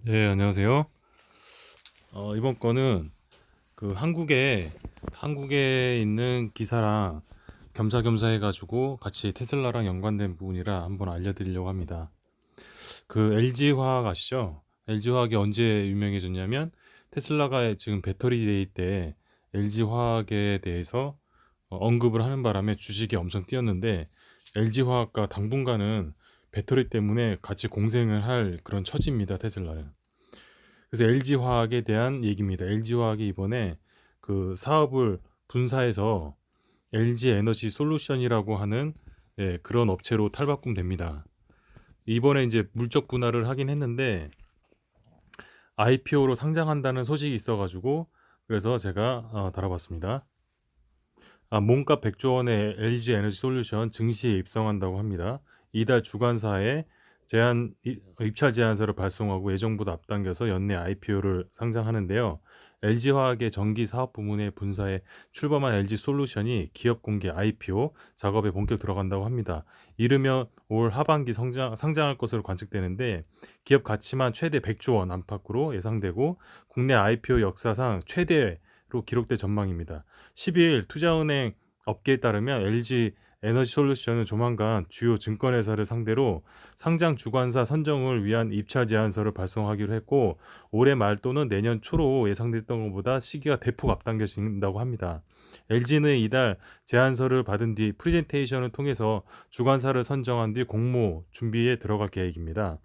예, 안녕하세요. 이번 거는 한국에 있는 기사랑 겸사겸사 해가지고 같이 테슬라랑 연관된 부분이라 한번 알려드리려고 합니다. 그 LG화학 아시죠? LG화학이 언제 유명해졌냐면 테슬라가 지금 배터리 데이 때 LG화학에 대해서 언급을 하는 바람에 주식이 엄청 뛰었는데 LG화학과 당분간은 배터리 때문에 같이 공생을 할 그런 처지입니다, 테슬라는. 그래서 LG화학에 대한 얘기입니다. LG화학이 이번에 그 사업을 분사해서 LG에너지 솔루션이라고 하는 그런 업체로 탈바꿈됩니다. 이번에 이제 물적 분할을 하긴 했는데 IPO로 상장한다는 소식이 있어가지고 그래서 제가 다뤄봤습니다. 몸값 100조 원의 LG 에너지 솔루션 증시에 입성한다고 합니다. 이달 주간사에 입찰 제안서를 발송하고 예정보다 앞당겨서 연내 IPO를 상장하는데요. LG화학의 전기 사업 부문의 분사에 출범한 LG솔루션이 기업 공개 IPO 작업에 본격 들어간다고 합니다. 이르면 올 하반기 상장할 것으로 관측되는데 기업 가치만 최대 100조 원 안팎으로 예상되고 국내 IPO 역사상 최대로 기록될 전망입니다. 12일 투자은행 업계에 따르면 LG 에너지 솔루션은 조만간 주요 증권회사를 상대로 상장 주관사 선정을 위한 입찰 제안서를 발송하기로 했고 올해 말 또는 내년 초로 예상됐던 것보다 시기가 대폭 앞당겨진다고 합니다. LG는 이달 제안서를 받은 뒤 프레젠테이션을 통해서 주관사를 선정한 뒤 공모 준비에 들어갈 계획입니다.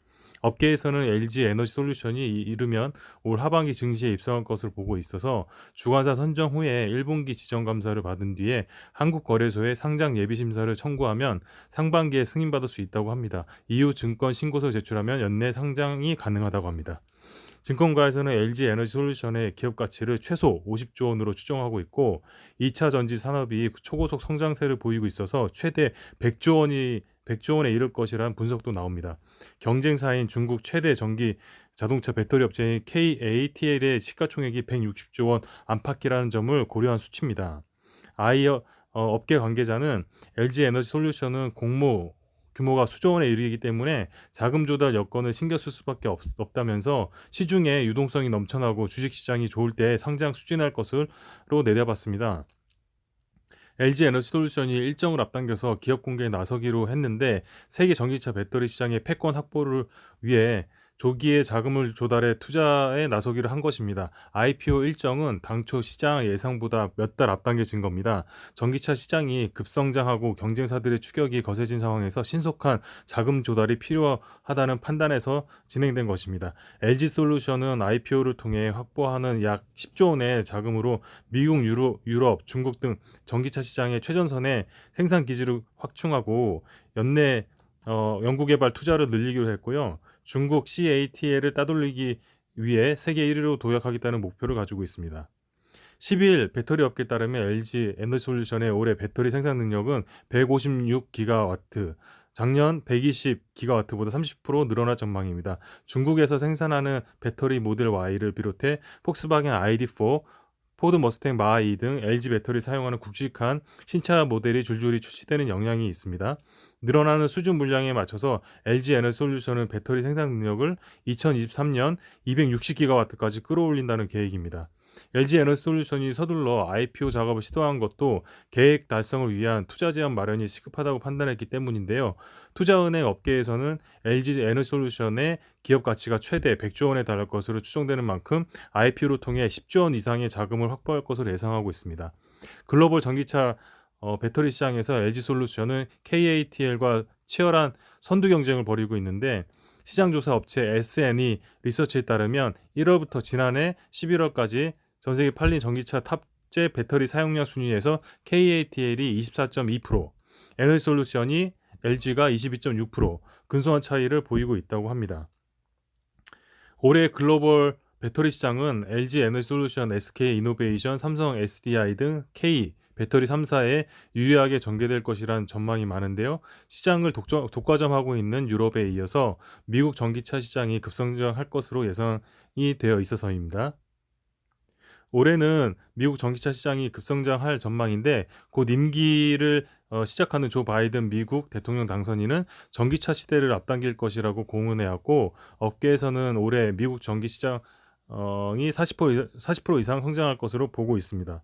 업계에서는 LG 에너지 솔루션이 이르면 올 하반기 증시에 입성할 것으로 보고 있어서 주관사 선정 후에 1분기 지정 감사를 받은 뒤에 한국거래소에 상장 예비 심사를 청구하면 상반기에 승인받을 수 있다고 합니다. 이후 증권 신고서 제출하면 연내 상장이 가능하다고 합니다. 증권가에서는 LG 에너지 솔루션의 기업 가치를 최소 50조 원으로 추정하고 있고 2차 전지 산업이 초고속 성장세를 보이고 있어서 최대 100조 원에 이를 것이라는 분석도 나옵니다. 경쟁사인 중국 최대 전기 자동차 배터리 업체인 KATL의 시가총액이 160조 원 안팎이라는 점을 고려한 수치입니다. 아이어 업계 관계자는 LG 에너지 솔루션은 공모 규모가 수조 원에 이르기 때문에 자금 조달 여건을 신경 쓸 수밖에 없다면서 시중에 유동성이 넘쳐나고 주식시장이 좋을 때 상장 추진할 것으로 내다봤습니다. LG 에너지 솔루션이 일정을 앞당겨서 기업 공개에 나서기로 했는데 세계 전기차 배터리 시장의 패권 확보를 위해 조기에 자금을 조달해 투자에 나서기로 한 것입니다. IPO 일정은 당초 시장 예상보다 몇 달 앞당겨진 겁니다. 전기차 시장이 급성장하고 경쟁사들의 추격이 거세진 상황에서 신속한 자금 조달이 필요하다는 판단에서 진행된 것입니다. LG솔루션은 IPO를 통해 확보하는 약 10조 원의 자금으로 미국, 유럽, 중국 등 전기차 시장의 최전선에 생산 기지를 확충하고 연내 연구개발 투자를 늘리기로 했고요. 중국 CATL을 따돌리기 위해 세계 1위로 도약하겠다는 목표를 가지고 있습니다. 12일 배터리 업계에 따르면 LG 에너지솔루션의 올해 배터리 생산 능력은 156기가와트, 작년 120기가와트보다 30% 늘어날 전망입니다. 중국에서 생산하는 배터리 모델 Y를 비롯해 폭스바겐 ID4, 포드 머스탱 마하2 등 LG 배터리 사용하는 굵직한 신차 모델이 줄줄이 출시되는 영향이 있습니다. 늘어나는 수준 물량에 맞춰서 LG 에너지솔루션은 배터리 생산 능력을 2023년 260기가와트까지 끌어올린다는 계획입니다. LG 에너지솔루션이 서둘러 IPO 작업을 시도한 것도 계획 달성을 위한 투자 제한 마련이 시급하다고 판단했기 때문인데요. 투자은행 업계에서는 LG 에너지솔루션의 기업 가치가 최대 100조 원에 달할 것으로 추정되는 만큼 IPO를 통해 10조 원 이상의 자금을 확보할 것으로 예상하고 있습니다. 글로벌 전기차 배터리 시장에서 LG솔루션은 KATL과 치열한 선두 경쟁을 벌이고 있는데 시장조사 업체 SNE 리서치에 따르면 1월부터 지난해 11월까지 전 세계 팔린 전기차 탑재 배터리 사용량 순위에서 KATL이 24.2%, 에너지솔루션이 LG가 22.6% 근소한 차이를 보이고 있다고 합니다. 올해 글로벌 배터리 시장은 LG 에너지솔루션, SK 이노베이션, 삼성 SDI 등 K 배터리 3사에 유리하게 전개될 것이라는 전망이 많은데요. 시장을 독과점하고 있는 유럽에 이어서 미국 전기차 시장이 급성장할 것으로 예상이 되어 있어서입니다. 올해는 미국 전기차 시장이 급성장할 전망인데 곧 임기를 시작하는 조 바이든 미국 대통령 당선인은 전기차 시대를 앞당길 것이라고 공언해왔고 업계에서는 올해 미국 전기 시장이 40% 이상 성장할 것으로 보고 있습니다.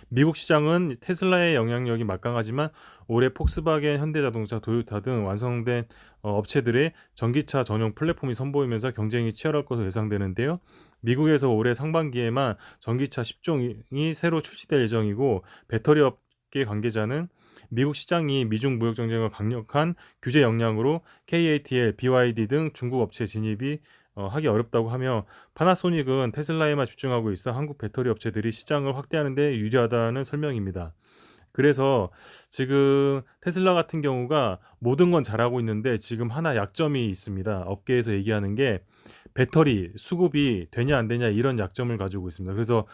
미국 시장은 테슬라의 영향력이 막강하지만 올해 폭스바겐, 현대자동차, 도요타 등 완성된 업체들의 전기차 전용 플랫폼이 선보이면서 경쟁이 치열할 것으로 예상되는데요. 미국에서 올해 상반기에만 전기차 10종이 새로 출시될 예정이고 배터리 업계 관계자는 미국 시장이 미중 무역 전쟁과 강력한 규제 역량으로 KATL, BYD 등 중국 업체 진입이 하기 어렵다고 하며 파나소닉은 테슬라에만 집중하고 있어 한국 배터리 업체들이 시장을 확대하는 데 유리하다는 설명입니다. 그래서 지금 테슬라 같은 경우가 모든 건 잘하고 있는데 지금 하나 약점이 있습니다. 업계에서 얘기하는 게 배터리 수급이 되냐 안 되냐 이런 약점을 가지고 있습니다. 그래서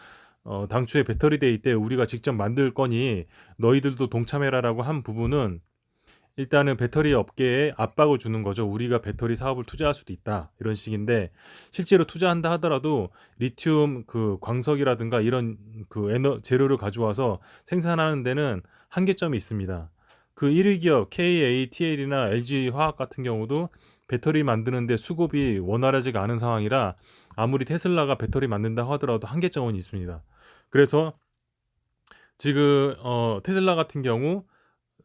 당초에 배터리 데이 때 우리가 직접 만들 거니 너희들도 동참해라라고 한 부분은 일단은 배터리 업계에 압박을 주는 거죠. 우리가 배터리 사업을 투자할 수도 있다. 이런 식인데 실제로 투자한다 하더라도 리튬 그 광석이라든가 이런 그 재료를 가져와서 생산하는 데는 한계점이 있습니다. 그 1위 기업 KATL이나 LG화학 같은 경우도 배터리 만드는데 수급이 원활하지가 않은 상황이라 아무리 테슬라가 배터리 만든다 하더라도 한계점은 있습니다. 그래서 지금 테슬라 같은 경우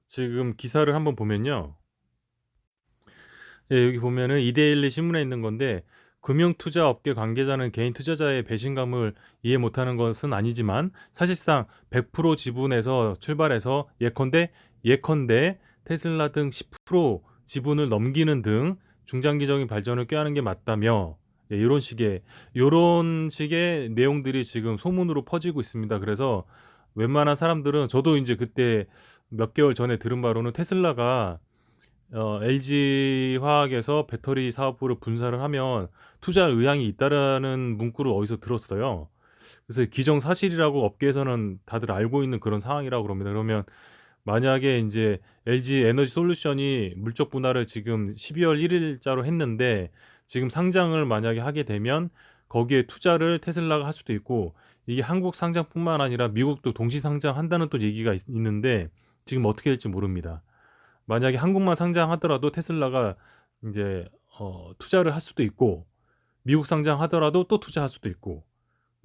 지금 기사를 한번 보면요. 예, 여기 보면은 이데일리 신문에 있는 건데 금융투자업계 관계자는 개인 투자자의 배신감을 이해 못하는 것은 아니지만 사실상 100% 지분에서 출발해서 예컨대 테슬라 등 10% 지분을 넘기는 등 중장기적인 발전을 꾀하는 게 맞다며 예, 이런 식의 내용들이 지금 소문으로 퍼지고 있습니다. 그래서 웬만한 사람들은 저도 이제 그때 몇 개월 전에 들은 바로는 테슬라가 LG 화학에서 배터리 사업부를 분사를 하면 투자할 의향이 있다라는 문구를 어디서 들었어요. 그래서 기정사실이라고 업계에서는 다들 알고 있는 그런 상황이라고 그럽니다. 그러면 만약에 이제 LG 에너지 솔루션이 물적 분할을 지금 12월 1일자로 했는데 지금 상장을 만약에 하게 되면 거기에 투자를 테슬라가 할 수도 있고 이게 한국 상장뿐만 아니라 미국도 동시 상장한다는 또 얘기가 있는데 지금 어떻게 될지 모릅니다. 만약에 한국만 상장하더라도 테슬라가 이제 투자를 할 수도 있고 미국 상장하더라도 또 투자할 수도 있고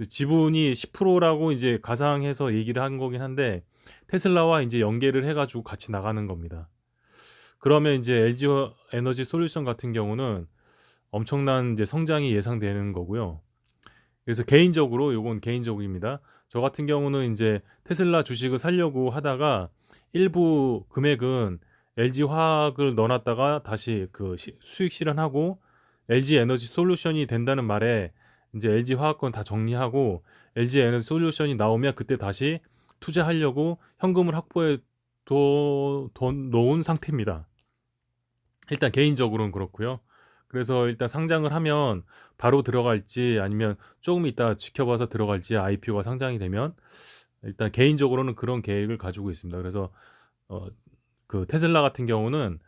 지분이 10%라고 이제 가상해서 얘기를 한 거긴 한데 테슬라와 이제 연계를 해가지고 같이 나가는 겁니다. 그러면 이제 LG 에너지 솔루션 같은 경우는 엄청난 이제 성장이 예상되는 거고요. 그래서 개인적으로 요건 개인적입니다. 저 같은 경우는 이제 테슬라 주식을 사려고 하다가 일부 금액은 LG 화학을 넣어놨다가 다시 그 수익 실현하고 LG 에너지 솔루션이 된다는 말에 이제 LG 화학 건 다 정리하고 LG 에너지 솔루션이 나오면 그때 다시 투자하려고 현금을 확보해 돈 놓은 상태입니다. 일단 개인적으로는 그렇고요. 그래서 일단 상장을 하면 바로 들어갈지 아니면 조금 이따 지켜봐서 들어갈지 IPO가 상장이 되면 일단 개인적으로는 그런 계획을 가지고 있습니다. 그래서 그 테슬라 같은 경우는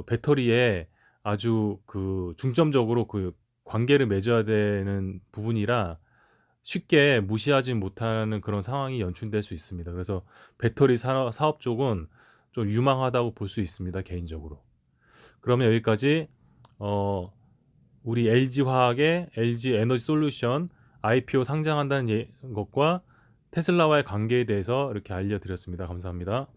배터리에 아주 그 중점적으로 그 관계를 맺어야 되는 부분이라 쉽게 무시하지 못하는 그런 상황이 연출될 수 있습니다. 그래서 배터리 사업 쪽은 좀 유망하다고 볼 수 있습니다. 개인적으로. 그러면 여기까지 우리 LG화학의 LG 에너지 솔루션 IPO 상장한다는 것과 테슬라와의 관계에 대해서 이렇게 알려드렸습니다. 감사합니다.